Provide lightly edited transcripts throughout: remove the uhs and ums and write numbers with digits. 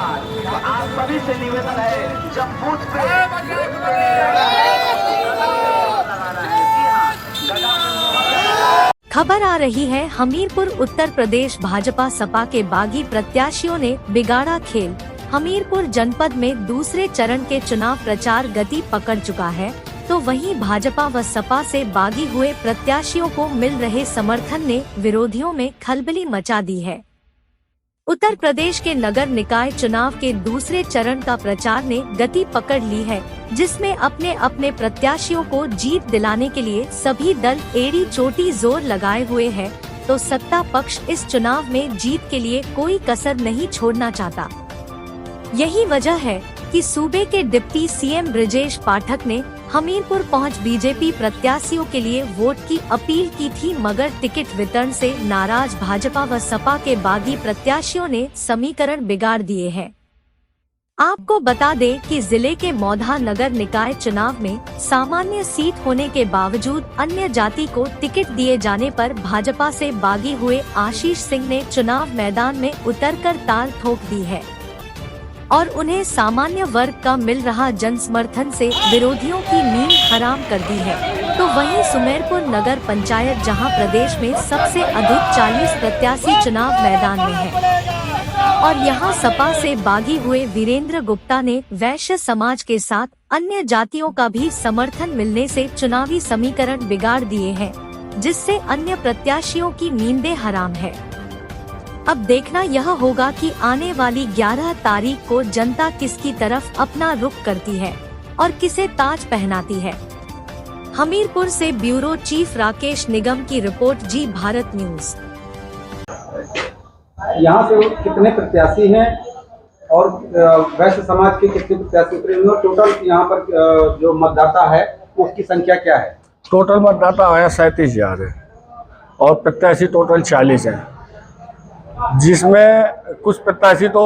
धन्यवाद। तो आप सभी से निवेदन है, जब बूथ पे खबर आ रही है, हमीरपुर उत्तर प्रदेश भाजपा सपा के बागी प्रत्याशियों ने बिगाड़ा खेल। हमीरपुर जनपद में दूसरे चरण के चुनाव प्रचार गति पकड़ चुका है, तो वहीं भाजपा व सपा से बागी हुए प्रत्याशियों को मिल रहे समर्थन ने विरोधियों में खलबली मचा दी है। उत्तर प्रदेश के नगर निकाय चुनाव के दूसरे चरण का प्रचार ने गति पकड़ ली है, जिसमें अपने अपने प्रत्याशियों को जीत दिलाने के लिए सभी दल एड़ी चोटी जोर लगाए हुए हैं, तो सत्ता पक्ष इस चुनाव में जीत के लिए कोई कसर नहीं छोड़ना चाहता। यही वजह है कि सूबे के डिप्टी सीएम ब्रजेश पाठक ने हमीरपुर पहुंच बीजेपी प्रत्याशियों के लिए वोट की अपील की थी, मगर टिकट वितरण से नाराज भाजपा व सपा के बागी प्रत्याशियों ने समीकरण बिगाड़ दिए हैं। आपको बता दें कि जिले के मौधा नगर निकाय चुनाव में सामान्य सीट होने के बावजूद अन्य जाति को टिकट दिए जाने पर भाजपा से बागी हुए आशीष सिंह ने चुनाव मैदान में उतरकर ताल ठोक दी है और उन्हें सामान्य वर्ग का मिल रहा जन समर्थन से विरोधियों की नींद हराम कर दी है। तो वहीं सुमेरपुर नगर पंचायत, जहां प्रदेश में सबसे अधिक 40 प्रत्याशी चुनाव मैदान में हैं, और यहां सपा से बागी हुए वीरेंद्र गुप्ता ने वैश्य समाज के साथ अन्य जातियों का भी समर्थन मिलने से चुनावी समीकरण बिगाड़ दिए हैं, जिससे अन्य प्रत्याशियों की नींदें हराम है। अब देखना यह होगा कि आने वाली 11 तारीख को जनता किसकी तरफ अपना रुख करती है और किसे ताज पहनाती है। हमीरपुर से ब्यूरो चीफ राकेश निगम की रिपोर्ट, जी भारत न्यूज। यहाँ से कितने प्रत्याशी हैं और वैश्य समाज के कितने प्रत्याशी उतरे हुए हैं? टोटल यहाँ पर जो मतदाता है उसकी संख्या क्या है? टोटल मतदाता है 37,000 है और प्रत्याशी टोटल 40 हैं, जिसमें कुछ प्रत्याशी तो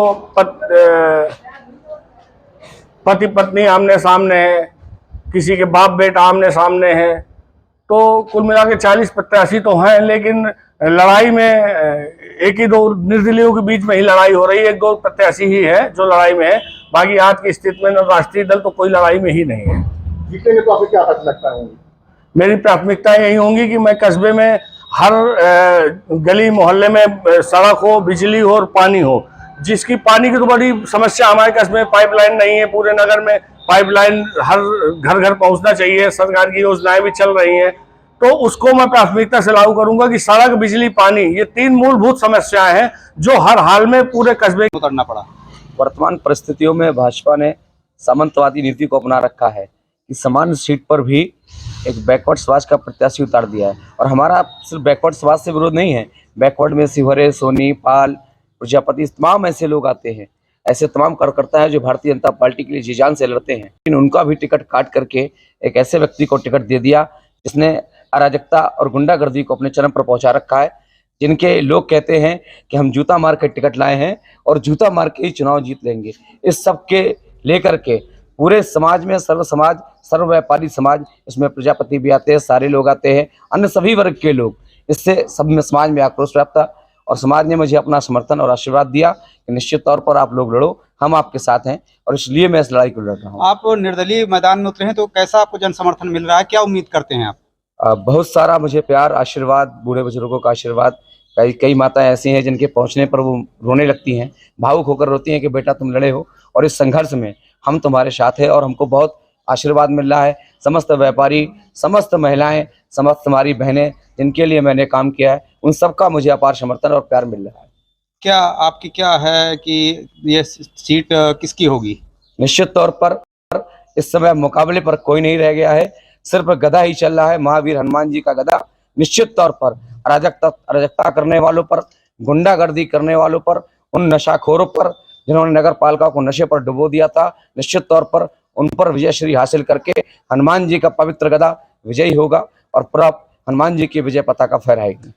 पति पत्नी आमने सामने है, किसी के बाप बेटा आमने सामने है, तो कुल मिला के 40 प्रत्याशी तो हैं, लेकिन लड़ाई में एक ही दो निर्दलीयों के बीच में ही लड़ाई हो रही है। 1-2 प्रत्याशी ही है जो लड़ाई में है, बाकी आज की स्थिति में राष्ट्रीय दल तो कोई लड़ाई में ही नहीं है। जीतने में तो आपको क्या लगता है? मेरी प्राथमिकता यही होंगी कि मैं कस्बे में हर गली मोहल्ले में सड़क हो, बिजली हो और पानी हो। जिसकी पानी की तो बड़ी समस्या हमारे कस्बे में, पाइपलाइन नहीं है। पूरे नगर में पाइपलाइन हर घर घर पहुंचना चाहिए, सरकार की योजनाएं भी चल रही हैं, तो उसको मैं प्राथमिकता से लागू करूंगा कि सड़क, बिजली, पानी, ये 3 मूलभूत समस्याएं हैं जो हर हाल में पूरे कस्बे को करना पड़ा। वर्तमान परिस्थितियों में भाजपा ने सामंतवादी नीति को अपना रखा है कि समान सीट पर भी एक बैकवर्ड समाज का प्रत्याशी उतार दिया है। और हमारा सिर्फ बैकवर्ड समाज से विरोध नहीं है, बैकवर्ड में शिवहरे, सोनी, पाल, प्रजापति, तमाम ऐसे लोग आते हैं, ऐसे तमाम कार्यकर्ता है जो भारतीय जनता पार्टी के लिए जी जान से लड़ते हैं, लेकिन उनका भी टिकट काट करके एक ऐसे व्यक्ति को टिकट दे दिया जिसने अराजकता और गुंडागर्दी को अपने चरम पर पहुंचा रखा है, जिनके लोग कहते हैं कि हम जूता मार के टिकट लाए हैं और जूता मार के ही चुनाव जीत लेंगे। इस सब के लेकर के पूरे समाज में सर्व समाज, सर्व व्यापारी समाज, इसमें प्रजापति भी आते हैं, सारे लोग आते हैं, अन्य सभी वर्ग के लोग, इससे सब में समाज में आक्रोश व्याप्त था और समाज ने मुझे अपना समर्थन और आशीर्वाद दिया कि निश्चित तौर पर आप लोग लड़ो, हम आपके साथ हैं, और इसलिए मैं इस लड़ाई को लड़ रहा हूँ। आप निर्दलीय मैदान में उतरे हैं, तो कैसा आपको जन समर्थन मिल रहा है? क्या उम्मीद करते हैं आप? बहुत सारा मुझे प्यार, आशीर्वाद, बूढ़े बुजुर्गों का आशीर्वाद। कई माताएं ऐसी हैं जिनके पहुंचने पर वो रोने लगती हैं, भावुक होकर रोती हैं कि बेटा तुम लड़े हो और इस संघर्ष में हम तुम्हारे साथ हैं, और हमको बहुत आशीर्वाद मिल रहा है। समस्त व्यापारी, समस्त महिलाएं, समस्त हमारी बहनें जिनके लिए मैंने काम किया है, उन सबका मुझे अपार समर्थन और प्यार मिल रहा है। क्या आपकी क्या है कि ये सीट किसकी होगी? निश्चित तौर पर इस समय मुकाबले पर कोई नहीं रह गया है, सिर्फ गधा ही चल रहा है, महावीर हनुमान जी का गधा। निश्चित तौर पर अराजकता करने वालों पर, गुंडागर्दी करने वालों पर, उन नशाखोरों पर जिन्होंने नगर पालिका को नशे पर डुबो दिया था, निश्चित तौर पर उन पर विजयश्री हासिल करके हनुमान जी का पवित्र गदा विजयी होगा और पूरा हनुमान जी की विजय पताका फहराएगी।